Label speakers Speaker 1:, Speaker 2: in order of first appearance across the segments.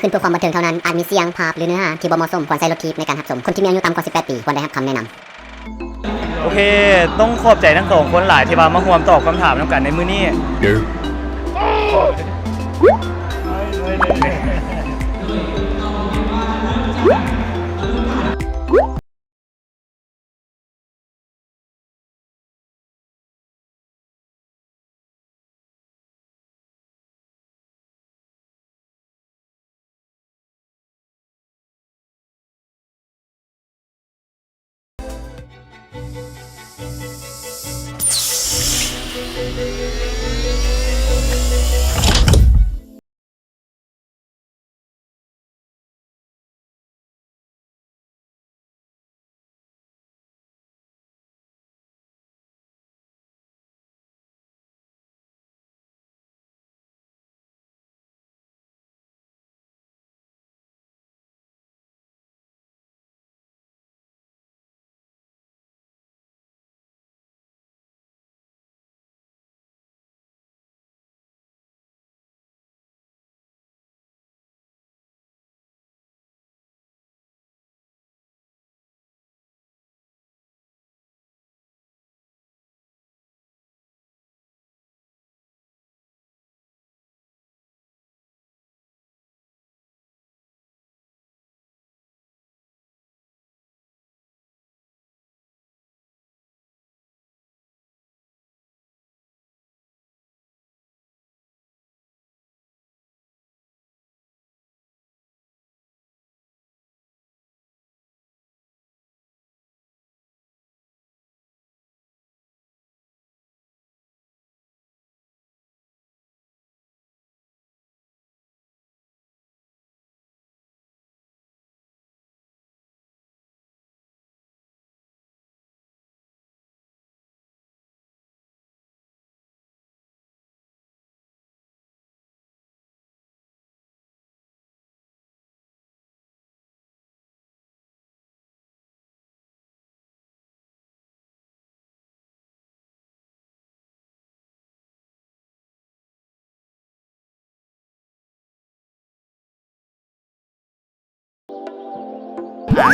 Speaker 1: ขึ้นเพื่อความบันเทิงเท่านั้นอาจมีเสียงภาพหรือเนื้อหาที่บ่เหมาะสมควรใช้รถถีบในการรับชมคนที่มีอายุต่ำกว่า18ปีควรได้รับคำแนะนำ
Speaker 2: โอเคต้องขอบใจทั้ง2คนหลายที่มาร่วมตอบคำถามนํกันในมื้อนี้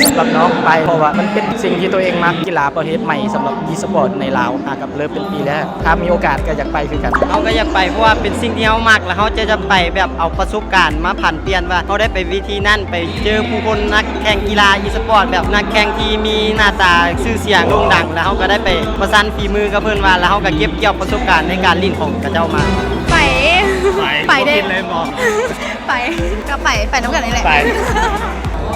Speaker 2: สำหรับน้องไปเพราะว่ามันเป็นสิ่งที่ตัวเองมักกีฬาประเภทใหม่สำหรับอีสปอร์ตในลาวกับเริ่มเป็นปีแรกถ้ามีโอกาสก็อยากไปคือกัน
Speaker 3: เฮาก็อยากไปเพราะว่าเป็นสิ่งที่เฮามักแล้วเฮาจะไปแบบเอาประสบการณ์มาผันเปลี่ยนว่าเฮาได้ไปวิธีนั้นไปเจอผู้คนนักแข่งกีฬาอีสปอร์ตแบบนักแข่งที่มีหน้าตาชื่อเสียงโด่งดังแล้วเฮาก็ได้ไปประชันฝีมือกับเพิ่นว่าแล้วเฮาก็เก็บเกี่ยวประสบการณ์ในการลิ้นของกระเจ้ามา
Speaker 4: ไปได้เลยบ่ไปน้ำกันนี่แหละ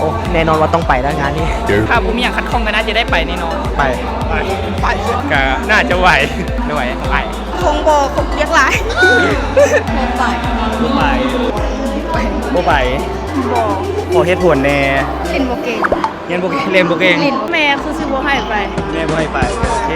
Speaker 2: โอ้แน่นอนว่าต้องไปแล้วงานนี้
Speaker 5: ถ้าผมมีอย่างคัดข้องก็น่าจะได้ไปแน่นอน
Speaker 2: ไปก็น่าจะไหวไม่ไหวไป
Speaker 4: คงบ่คงเรียกหลาย
Speaker 2: บ่ไปขอเหตุผลแน่
Speaker 4: เล่นบ่เก่ง
Speaker 2: เล่นบ่เก่ง
Speaker 4: แม่คือสิบ่ให้ไป
Speaker 2: แม่บ่ให้ไปโอเค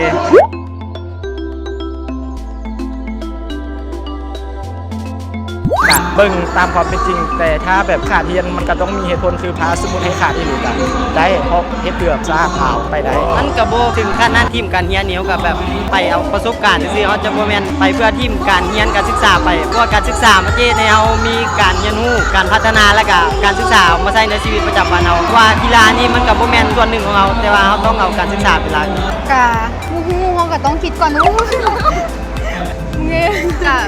Speaker 2: เบิ่งตามความเป็นจริงแต่ถ้าแบบขาดเรียนมันก็ต้องมีเหตุผลคือพาสมมุติให้ขาดอีหลีกันได้เพราะเฮ็ดเกือบซาข่าวไปได้
Speaker 3: มันก็บ่ถึงขั้นนั้นทีมการเรียนนี่ก็แบบไปเอาประสบการณ์ซื่อๆเฮาจะบ่แม่นไปเพื่อทีมการเรียนการศึกษาไปเพราะว่าการศึกษามันสิให้เฮามีการเรียนรู้การพัฒนาและก็การศึกษามาใช้ในชีวิตประจำวันเฮาว่ากีฬานี่มันก็บ่แม่นส่วนหนึ่งของเฮาแต่ว่าเฮาต้องเอาการศึกษาเป็นหลัก
Speaker 4: ก็ฮู้เฮาก็ต้องคิดก่อน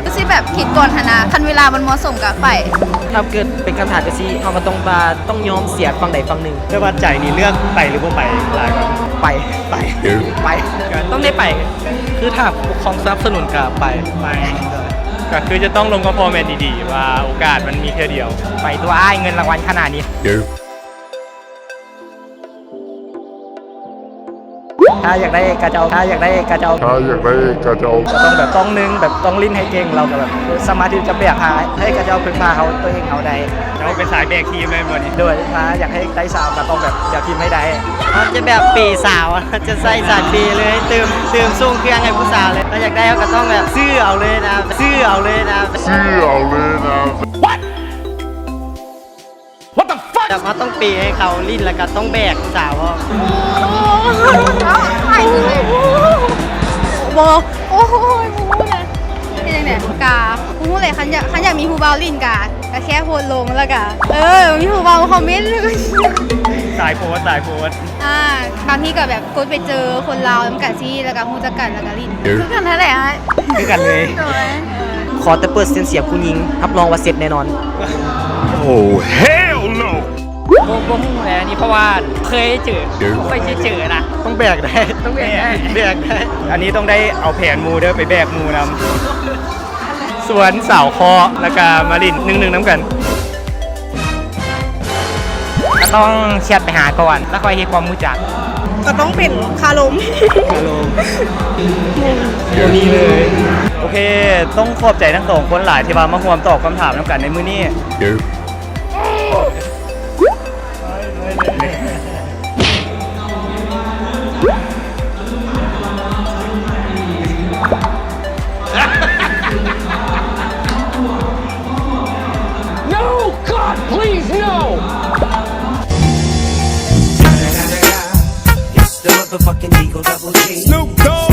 Speaker 4: ก็สิแบบคิดก่อนหั่นนะคันเวลามันเหมาะสมก็ไป
Speaker 5: ถ้าเกิดเป็นคำถามจังซี่เฮาก็ต้องยอมเสียฝั่งใดฝั่งหนึ่ง
Speaker 2: แต่ว่าใจนี่เลือกไปหรือบ่ไปหลายกว่า
Speaker 5: ไปต้องได้ไปคือถ้าปกครองสนับสนุนก็ไป
Speaker 2: ก็คือจะต้องลงกับพ่อแม่ดีๆว่าโอกาสมันมีแค่เดียว
Speaker 5: ไปตัวอ้ายเงินรางวัลขนาดนี้ถ้าอยากได้กระเจ้าก็ต้องแบบต้องนึงแบบต้องลิ้นให้เก่งเราก็แบบสามารถที่จะแบกหาให้กระเจ้าพึ่งพาเขาตัวเองเอาได้
Speaker 2: เราเป็นสายแบกทีมเลยบ่นี่
Speaker 5: ด้วยถ้าอยากให้ได้สาวก็ต้องแบบอยากทีมให้ได้
Speaker 3: เขาจะแบบปีสาวจะใส่สายปีเลยเติมส่งเครื่องให้ผู้สาวเลยถ้าอยากได้เขาก็ต้องแบบซื้อเอาเลยนะWhat the fuck แต่ว่าต้องปีให้เขาลิ้นแล้วก็ต้องแบกสาว
Speaker 4: บ่โอ้ยบ่ฮู้เลยเป็นจังได๋กะฮู้เลยคันอยากมีผู้บ่าวลิ้นกะ ก็แค่โพสต์ลงแล้วก็มีผู้เว้าคอมเมนต์
Speaker 5: สายโพส
Speaker 4: บางทีก็แบบกดไปเจอคนลาวนำกันซี่แล้วก็ฮู้จักกันแล้วก็ลิ้นคือกันนั่นแหละฮะ
Speaker 5: คือกันเลย
Speaker 4: โดย
Speaker 2: ขอแต่เปิดเสียงผู้หญิงรับรองว่าเสร็จแน่นอน
Speaker 6: Oh, hell no!
Speaker 2: บ่ฮู้แหละนี่เพราะว่าเคยเจอไปเจอนะ
Speaker 5: ต้องแบกได้
Speaker 2: ต้องแบกได้
Speaker 5: แบกได้ อันนี้ต้องได้เอาแผนมูเด้อไปแบกมูนำสวนสาวคอแล้วก็มาลิน1-1น้ำกัน
Speaker 2: ก็ต้องแชทไปหาก่อนแล้วค่อยเฮ็ดความรู้จัก
Speaker 4: ก็ต้องเป็นคารม
Speaker 5: นี่เลย โอเค ต้องขอบใจทั้งสองคนหลายที่มาร่วมตอบคำถามน้ำกันในมื้อนี้
Speaker 6: No! God, please, no!
Speaker 7: It's the motherfucking Eagle Double G.
Speaker 6: Snoop Dogg!